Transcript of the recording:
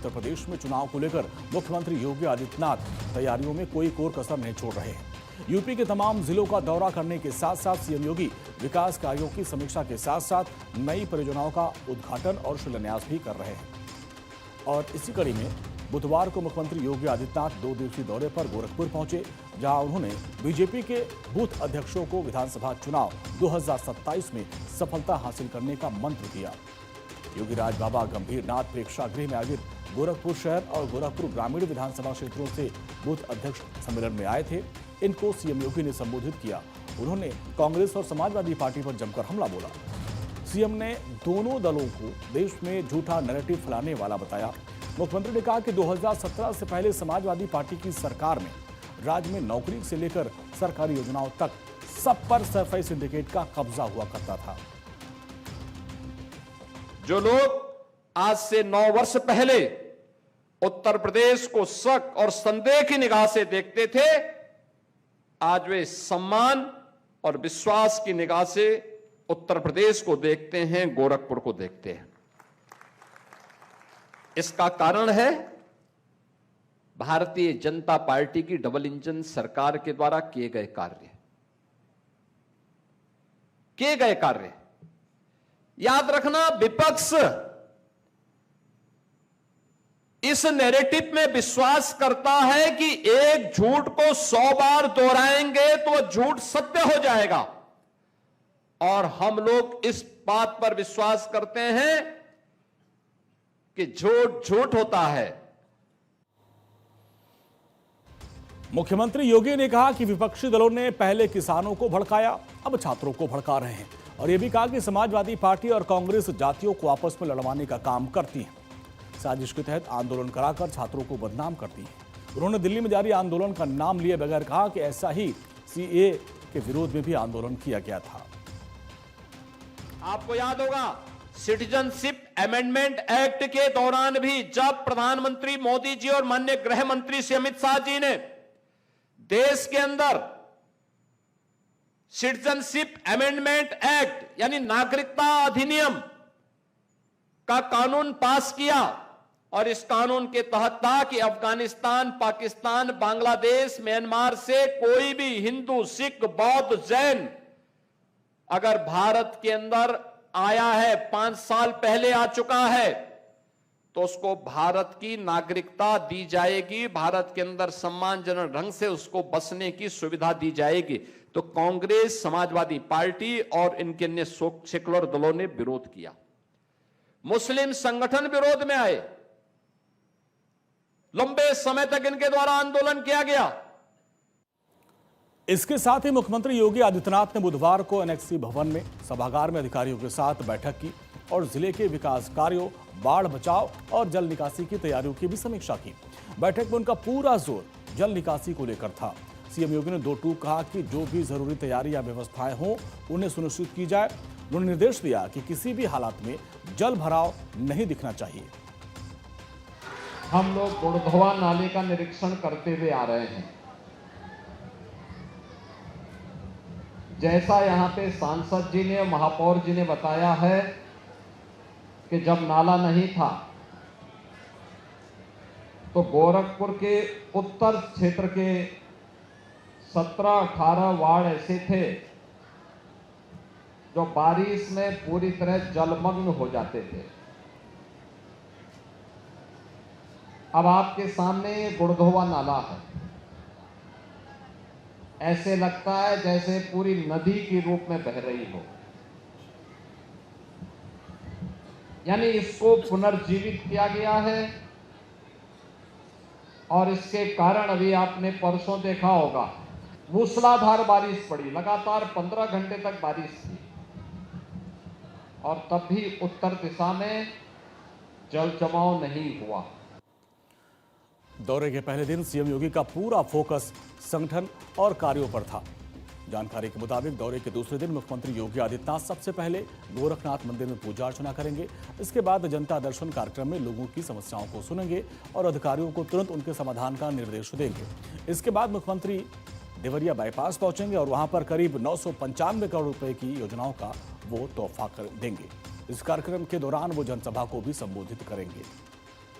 उत्तर प्रदेश में चुनाव को लेकर मुख्यमंत्री योगी आदित्यनाथ तैयारियों में कोई कोर कसर नहीं छोड़ रहे हैं। यूपी के तमाम जिलों का दौरा करने के साथ साथ सीएम योगी विकास कार्यों की समीक्षा के साथ साथ नई परियोजनाओं का उद्घाटन और शिलान्यास भी कर रहे हैं। और इसी कड़ी में बुधवार को मुख्यमंत्री योगी आदित्यनाथ 2 दिवसीय दौरे पर गोरखपुर पहुंचे, जहां उन्होंने बीजेपी के बूथ अध्यक्षों को विधानसभा चुनाव 2027 में सफलता हासिल करने का मंत्र दिया। योगी राज बाबा गंभीरनाथ प्रेक्षागृह में आयोजित गोरखपुर शहर और गोरखपुर ग्रामीण विधानसभा क्षेत्रों से बूथ अध्यक्ष सम्मेलन में आए थे। इनको सीएम योगी ने संबोधित किया। उन्होंने कांग्रेस और समाजवादी पार्टी पर जमकर हमला बोला। सीएम ने दोनों दलों को देश में झूठा नैरेटिव फैलाने वाला बताया। मुख्यमंत्री ने कहा कि 2017 से पहले समाजवादी पार्टी की सरकार में राज्य में नौकरी से लेकर सरकारी योजनाओं तक सब पर सफाई सिंडिकेट का कब्जा हुआ करता था। जो लोग आज से 9 वर्ष पहले उत्तर प्रदेश को शक और संदेह की निगाह से देखते थे, आज वे सम्मान और विश्वास की निगाह से उत्तर प्रदेश को देखते हैं, गोरखपुर को देखते हैं। इसका कारण है भारतीय जनता पार्टी की डबल इंजन सरकार के द्वारा किए गए कार्य। याद रखना, विपक्ष इस नैरेटिव में विश्वास करता है कि एक झूठ को 100 बार दोहराएंगे तो झूठ सत्य हो जाएगा, और हम लोग इस बात पर विश्वास करते हैं कि झूठ झूठ होता है। मुख्यमंत्री योगी ने कहा कि विपक्षी दलों ने पहले किसानों को भड़काया, अब छात्रों को भड़का रहे हैं, और यह भी कहा कि समाजवादी पार्टी और कांग्रेस जातियों को आपस में लड़वाने का काम करती हैं, साजिश के तहत आंदोलन कराकर छात्रों को बदनाम करती हैं। उन्होंने दिल्ली में जारी आंदोलन का नाम लिए बगैर कहा कि ऐसा ही सीए के विरोध में भी आंदोलन किया गया था। आपको याद होगा, सिटीजनशिप अमेंडमेंट एक्ट के दौरान भी जब प्रधानमंत्री मोदी जी और माननीय गृह मंत्री श्री अमित शाह जी ने देश के अंदर सिटीजनशिप अमेंडमेंट एक्ट यानी नागरिकता अधिनियम का कानून पास किया, और इस कानून के तहत था कि अफगानिस्तान, पाकिस्तान, बांग्लादेश, म्यांमार से कोई भी हिंदू, सिख, बौद्ध, जैन अगर भारत के अंदर आया है, 5 साल पहले आ चुका है, तो उसको भारत की नागरिकता दी जाएगी, भारत के अंदर सम्मानजनक ढंग से उसको बसने की सुविधा दी जाएगी। तो कांग्रेस, समाजवादी पार्टी और इनके अन्य सेकुलर दलों ने विरोध किया। मुस्लिम संगठन विरोध में आए, लंबे समय तक इनके द्वारा आंदोलन किया गया। इसके साथ ही मुख्यमंत्री योगी आदित्यनाथ ने बुधवार को एनएक्सी भवन में सभागार में अधिकारियों के साथ बैठक की और जिले के विकास कार्यों, बाढ़ बचाव और जल निकासी की तैयारियों की भी समीक्षा की। बैठक में उनका पूरा जोर जल निकासी को लेकर था। सीएम योगी ने 2 टूक कहा कि जो भी जरूरी तैयारी या व्यवस्थाएं हों उन्हें सुनिश्चित की जाए। उन्होंने निर्देश दिया कि किसी भी हालात में जल भराव नहीं दिखना चाहिए। हम लोग गुड़धवा नाले का निरीक्षण करते हुए आ रहे हैं। जैसा यहाँ पे सांसद जी ने, महापौर जी ने बताया है कि जब नाला नहीं था तो गोरखपुर के उत्तर क्षेत्र के 17-18 वार्ड ऐसे थे जो बारिश में पूरी तरह जलमग्न हो जाते थे। अब आपके सामने गुड़धोवा नाला है, ऐसे लगता है जैसे पूरी नदी के रूप में बह रही हो, यानी इसको पुनर्जीवित किया गया है। और इसके कारण अभी आपने परसों देखा होगा, मूसलाधार बारिश पड़ी, लगातार 15 घंटे तक बारिश थी, और तब भी उत्तर दिशा में जल जमाव नहीं हुआ। दौरे के पहले दिन सीएम योगी का पूरा फोकस संगठन और कार्यों पर था। जानकारी के मुताबिक दौरे के दूसरे दिन मुख्यमंत्री योगी आदित्यनाथ सबसे पहले गोरखनाथ मंदिर में पूजा अर्चना करेंगे। इसके बाद जनता दर्शन कार्यक्रम में लोगों की समस्याओं को सुनेंगे और अधिकारियों को तुरंत उनके समाधान का निर्देश देंगे। इसके बाद मुख्यमंत्री देवरिया बाईपास पहुंचेंगे और वहां पर करीब 995 करोड़ रुपए की योजनाओं का वो तोहफा देंगे। इस कार्यक्रम के दौरान वो जनसभा को भी संबोधित करेंगे।